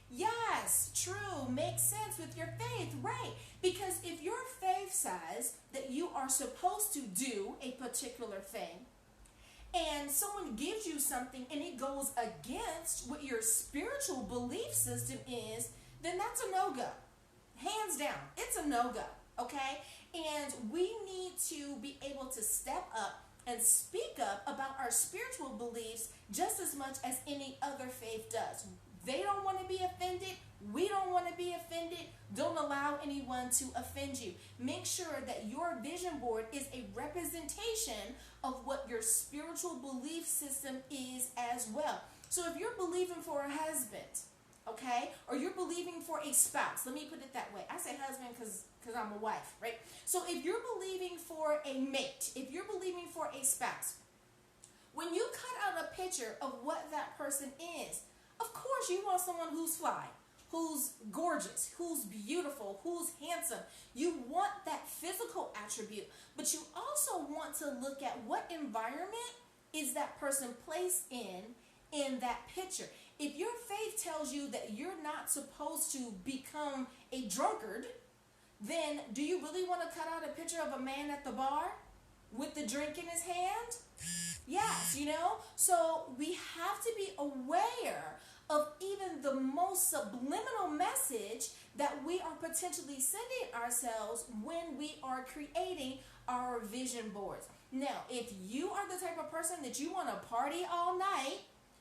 yes, true, make sense with your faith, right? Because if your faith says that you are supposed to do a particular thing, and someone gives you something and it goes against what your spiritual belief system is, then that's a no-go. Hands down, it's a no-go, okay? And we need to be able to step up and speak up about our spiritual beliefs just as much as any other faith does. They don't want to be offended. We don't want to be offended. Don't allow anyone to offend you. Make sure that your vision board is a representation of what your spiritual belief system is as well. So if you're believing for a husband, okay, or you're believing for a spouse, let me put it that way. I say husband because I'm a wife, right? So if you're believing for a mate, if you're believing for a spouse, when you cut out a picture of what that person is, of course you want someone who's fly, who's gorgeous, who's beautiful, who's handsome. You want that physical attribute, but you also want to look at what environment is that person placed in that picture. If your faith tells you that you're not supposed to become a drunkard, then do you really want to cut out a picture of a man at the bar with the drink in his hand? Yes, you know? So we have to be aware of even the most subliminal message that we are potentially sending ourselves when we are creating our vision boards. Now, if you are the type of person that you want to party all night,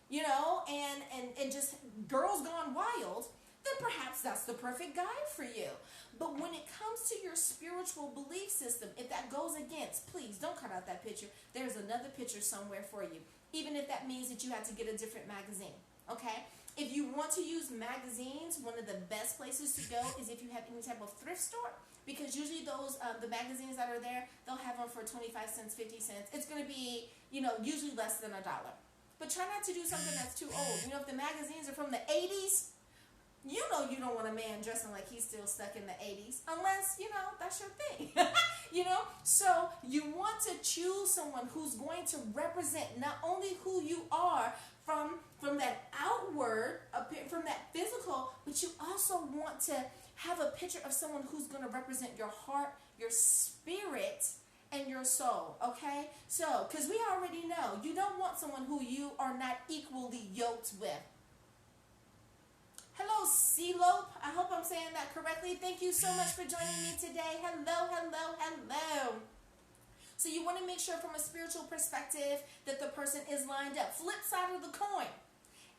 you know, and just girls gone wild, then perhaps that's the perfect guide for you. But when it comes to your spiritual belief system, if that goes against, please don't cut out that picture. There's another picture somewhere for you, even if that means that you have to get a different magazine, okay? If you want to use magazines, one of the best places to go is if you have any type of thrift store, because usually those, the magazines that are there, they'll have them for 25 cents, 50 cents. It's going to be, you know, usually less than $1. But try not to do something that's too old. You know, if the magazines are from the 80s, you know you don't want a man dressing like he's still stuck in the 80s, unless, you know, that's your thing. You know, so you want to choose someone who's going to represent not only who you are from that outward, from that physical, but you also want to have a picture of someone who's going to represent your heart, your spirit, and your soul, okay? So, because we already know, you don't want someone who you are not equally yoked with. Hello, Celope. I hope I'm saying that correctly. Thank you so much for joining me today. Hello, hello, hello. So you want to make sure from a spiritual perspective that the person is lined up. Flip side of the coin.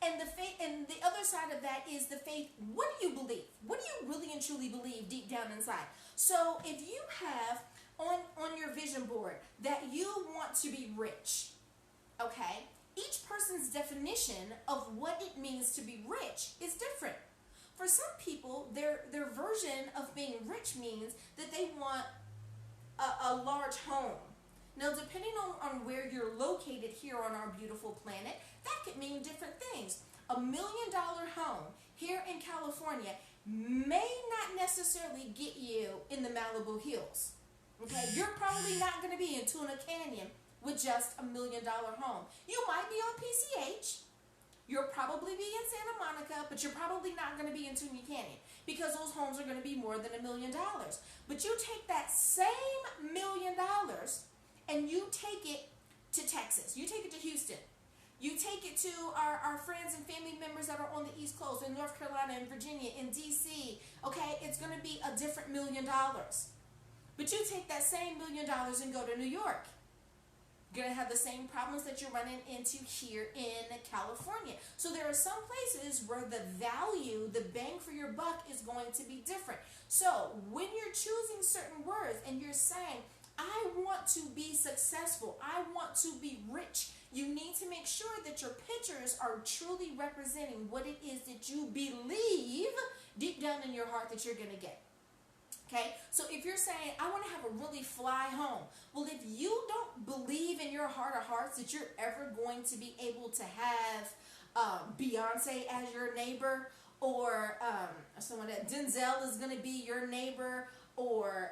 And the faith, and the other side of that is the faith. What do you believe? What do you really and truly believe deep down inside? So if you have on your vision board that you want to be rich, okay? Each person's definition of what it means to be rich is different. For some people, their version of being rich means that they want a large home. Now, depending on where you're located here on our beautiful planet, that could mean different things. $1 million home here in California may not necessarily get you in the Malibu Hills. Okay, you're probably not going to be in Tuna Canyon with just $1 million home. You might be on PCH. You'll probably be in Santa Monica, but you're probably not going to be in Tuna Canyon because those homes are going to be more than $1 million. But you take that same $1 million and you take it to Texas. You take it to Houston. You take it to our friends and family members that are on the East Coast, in North Carolina, in Virginia, in D.C. Okay, it's going to be a different $1 million. But you take that same $1 million and go to New York. You're going to have the same problems that you're running into here in California. So there are some places where the value, the bang for your buck is going to be different. So when you're choosing certain words and you're saying, I want to be successful, I want to be rich, you need to make sure that your pictures are truly representing what it is that you believe deep down in your heart that you're going to get. Okay, so if you're saying, I want to have a really fly home, well, if you don't believe in your heart of hearts that you're ever going to be able to have Beyonce as your neighbor, or someone that Denzel is going to be your neighbor, or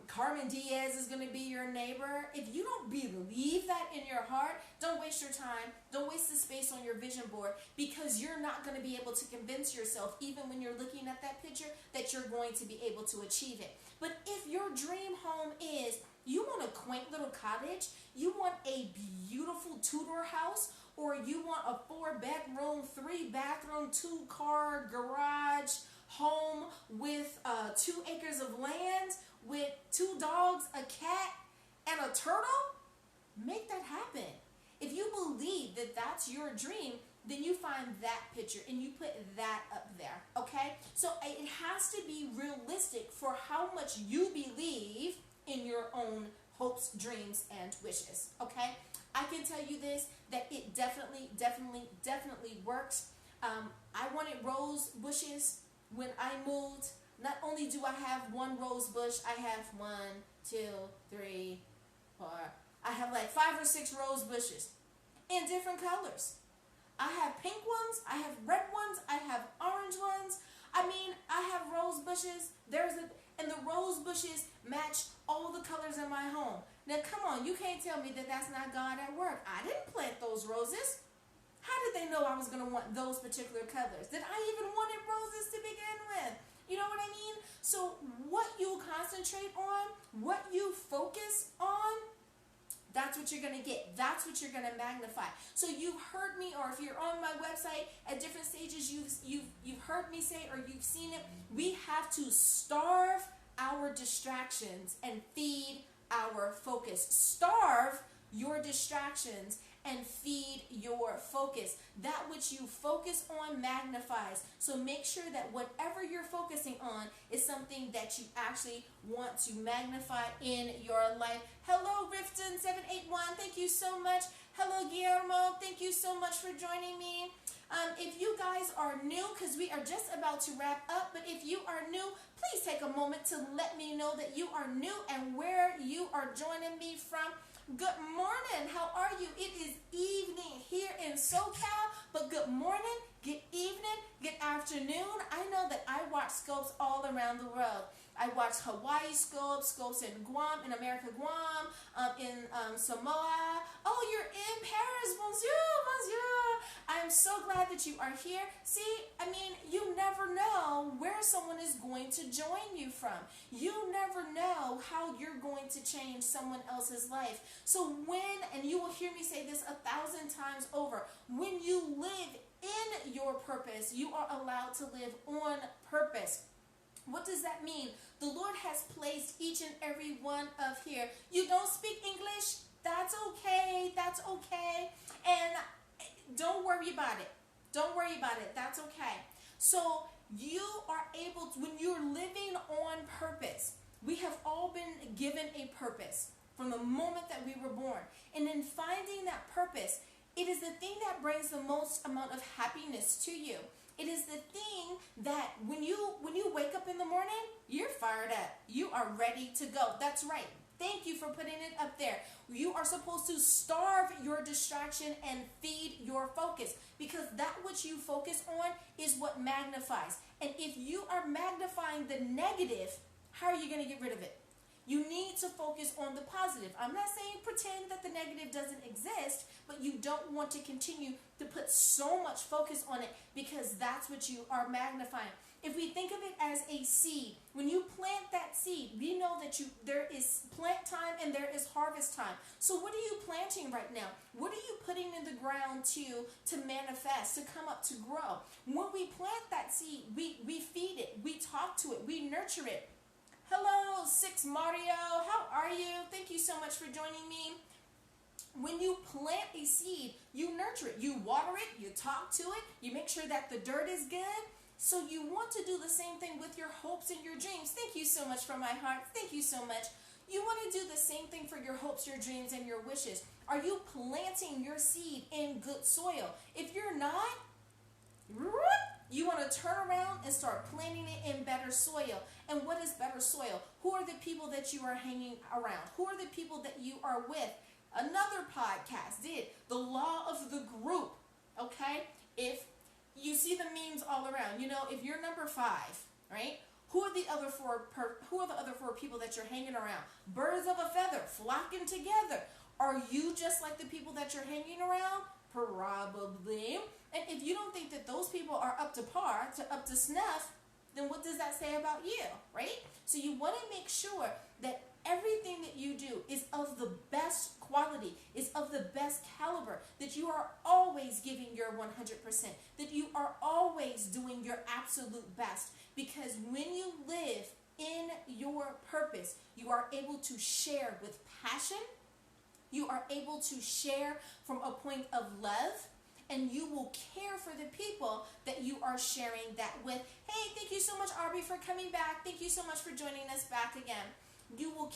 Carmen Diaz is going to be your neighbor, if you don't believe that in your heart, don't waste your time, don't waste the space on your vision board, because you're not going to be able to convince yourself, even when you're looking at that picture, that you're going to be able to achieve it. But if your dream home is, you want a quaint little cottage, you want a beautiful two-door house, or you want a 4-bedroom, 3-bathroom, 2-car garage home with 2 acres of land, with 2 dogs, a cat, and a turtle, make that happen. If you believe that that's your dream, then you find that picture and you put that up there, okay? So it has to be realistic for how much you believe in your own hopes, dreams, and wishes, okay? I can tell you this, that it definitely works. I wanted rose bushes when I moved. Not only do I have one rose bush, I have 1, 2, 3, 4. I have like 5 or 6 rose bushes in different colors. I have pink ones, I have red ones, I have orange ones. I mean, I have rose bushes. And the rose bushes match all the colors in my home. Now, come on, you can't tell me that that's not God at work. I didn't plant those roses. How did they know I was going to want those particular colors? Did I even wanted roses to begin with? You know what I mean? So what you concentrate on, what you focus on, that's what you're going to get. That's what you're going to magnify. So you've heard me, or if you're on my website at different stages, you've heard me say, or you've seen it, we have to starve our distractions and feed our focus. Starve your distractions and feed your focus. That which you focus on magnifies. So make sure that whatever you're focusing on is something that you actually want to magnify in your life. Hello, Rifton781. Thank you so much. Hello, Guillermo. Thank you so much for joining me. If you guys are new, because we are just about to wrap up, but if you are new, please take a moment to let me know that you are new and where you are joining me from. Good morning. How are you? It is evening here in SoCal, but good morning, good evening, good afternoon. I know that I watch scopes all around the world. I watch Hawaii scopes in Guam, in America, Guam, in Samoa. Oh, you're in Paris. Bonjour, bonjour. I'm so glad that you are here. See, I mean, you never know where someone is going to join you from. You never know how you're going to change someone else's life. So and you will hear me say this 1,000 times over, when you live in your purpose, you are allowed to live on purpose. What does that mean? The Lord has placed each and every one of here. You don't speak English? That's okay. That's okay. And don't worry about it. Don't worry about it. That's okay. So you are able to, when you're living on purpose, we have all been given a purpose from the moment that we were born. And in finding that purpose, it is the thing that brings the most amount of happiness to you. It is the thing that when you wake up in the morning, you're fired up. You are ready to go. That's right. Thank you for putting it up there. You are supposed to starve your distraction and feed your focus, because that which you focus on is what magnifies. And if you are magnifying the negative, how are you going to get rid of it? You need to focus on the positive. I'm not saying pretend that the negative doesn't exist, but you don't want to continue to put so much focus on it, because that's what you are magnifying. If we think of it as a seed, when you plant that seed, we know that there is plant time and there is harvest time. So what are you planting right now? What are you putting in the ground to manifest, to come up, to grow? When we plant that seed, we feed it, we talk to it, we nurture it. Hello, 6 Mario. How are you? Thank you so much for joining me. When you plant a seed, you nurture it, you water it, you talk to it, you make sure that the dirt is good. So you want to do the same thing with your hopes and your dreams. Thank you so much from my heart. Thank you so much. You want to do the same thing for your hopes, your dreams, and your wishes. Are you planting your seed in good soil? If you're not, you want to turn around and start planting it in better soil. And what is better soil? Who are the people that you are hanging around? Who are the people that you are with? Another podcast did the law of the group. Okay? If you see the memes all around, if you're number 5, right? Who are the other 4 people that you're hanging around? Birds of a feather flocking together. Are you just like the people that you're hanging around? Probably. And if you don't think that those people are up to par, up to snuff, then what does that say about you, right? So you want to make sure that everything that you do is of the best quality, is of the best caliber, that you are always giving your 100%, that you are always doing your absolute best. Because when you live in your purpose, you are able to share with passion, you are able to share from a point of love, and you will care for the people that you are sharing that with. Hey, thank you so much, Aubrey, for coming back. Thank you so much for joining us back again. You will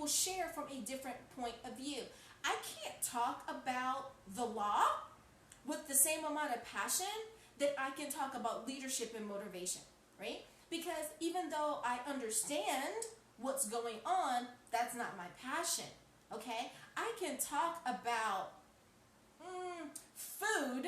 share from a different point of view. I can't talk about the law with the same amount of passion that I can talk about leadership and motivation, right? Because even though I understand what's going on, that's not my passion, okay? I can talk about food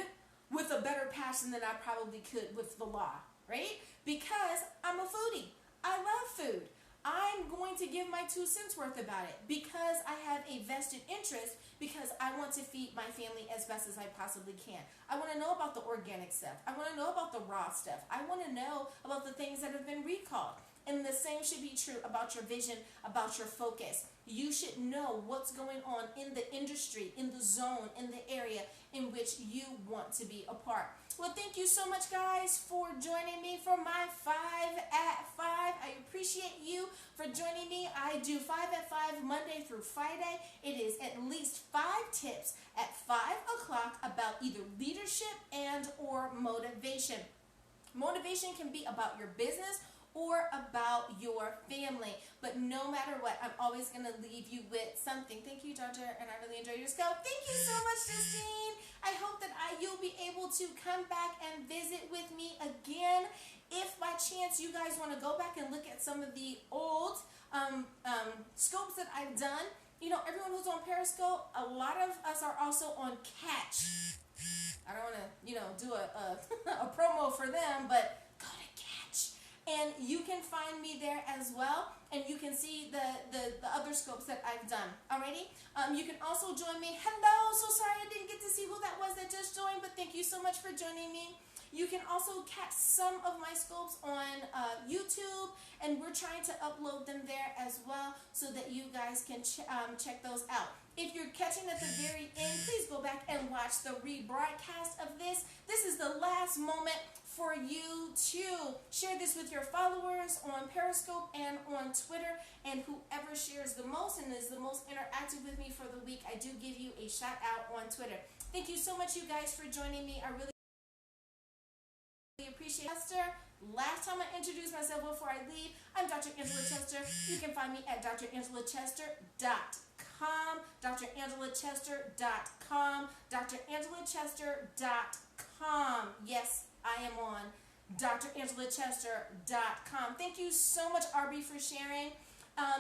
with a better passion than I probably could with the law, right? Because I'm a foodie. I love food. I'm going to give my 2 cents worth about it because I have a vested interest, because I want to feed my family as best as I possibly can. I want to know about the organic stuff. I want to know about the raw stuff. I want to know about the things that have been recalled. And the same should be true about your vision, about your focus. You should know what's going on in the industry, in the zone, in the area in which you want to be a part. Well, thank you so much, guys, for joining me for my 5 at 5. I appreciate you for joining me. I do 5 at 5 Monday through Friday. It is at least 5 tips at 5 o'clock about either leadership and or motivation. Motivation can be about your business or about your family. But no matter what, I'm always going to leave you with something. Thank you, Dr. And I really enjoyed your scope. Thank you so much, Justine. I hope that you'll be able to come back and visit with me again. If by chance you guys want to go back and look at some of the old scopes that I've done, you know, everyone who's on Periscope, a lot of us are also on Catch. I don't want to, you know, do a promo for them, but go to Catch. And you can find me there as well, and you can see the other scopes that I've done. Alrighty? You can also join me. Hello, so sorry I didn't get to see who that was that just joined, but thank you so much for joining me. You can also catch some of my scopes on YouTube, and we're trying to upload them there as well so that you guys can check those out. If you're catching at the very end, please go back and watch the rebroadcast of this. This is the last moment for you to share this with your followers on Periscope and on Twitter, and whoever shares the most and is the most interactive with me for the week, I do give you a shout out on Twitter. Thank you so much, you guys, for joining me. I really appreciate it. Last time I introduced myself before I leave, I'm Dr. Angela Chester. You can find me at drangela.chester.com, drangela.chester.com, drangela.chester.com. Yes, I am on drangela.chester.com. Thank you so much, Aubrey, for sharing.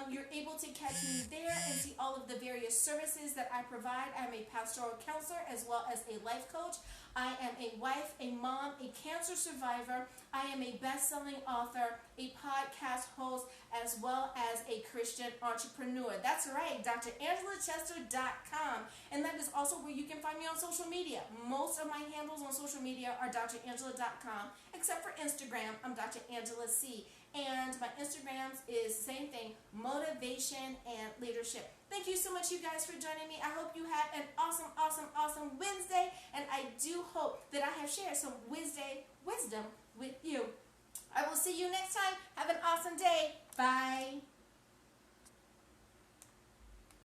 You're able to catch me there and see all of the various services that I provide. I'm a pastoral counselor as well as a life coach. I am a wife, a mom, a cancer survivor. I am a best-selling author, a podcast host, as well as a Christian entrepreneur. That's right, drangela.chester.com. And that is also where you can find me on social media. Most of my handles on social media are drangela.com, except for Instagram. I'm Dr. Angela C. And my Instagrams is the same thing, motivation and leadership. Thank you so much, you guys, for joining me. I hope you had an awesome, awesome, awesome Wednesday. And I do hope that I have shared some wisdom with you. I will see you next time. Have an awesome day. Bye.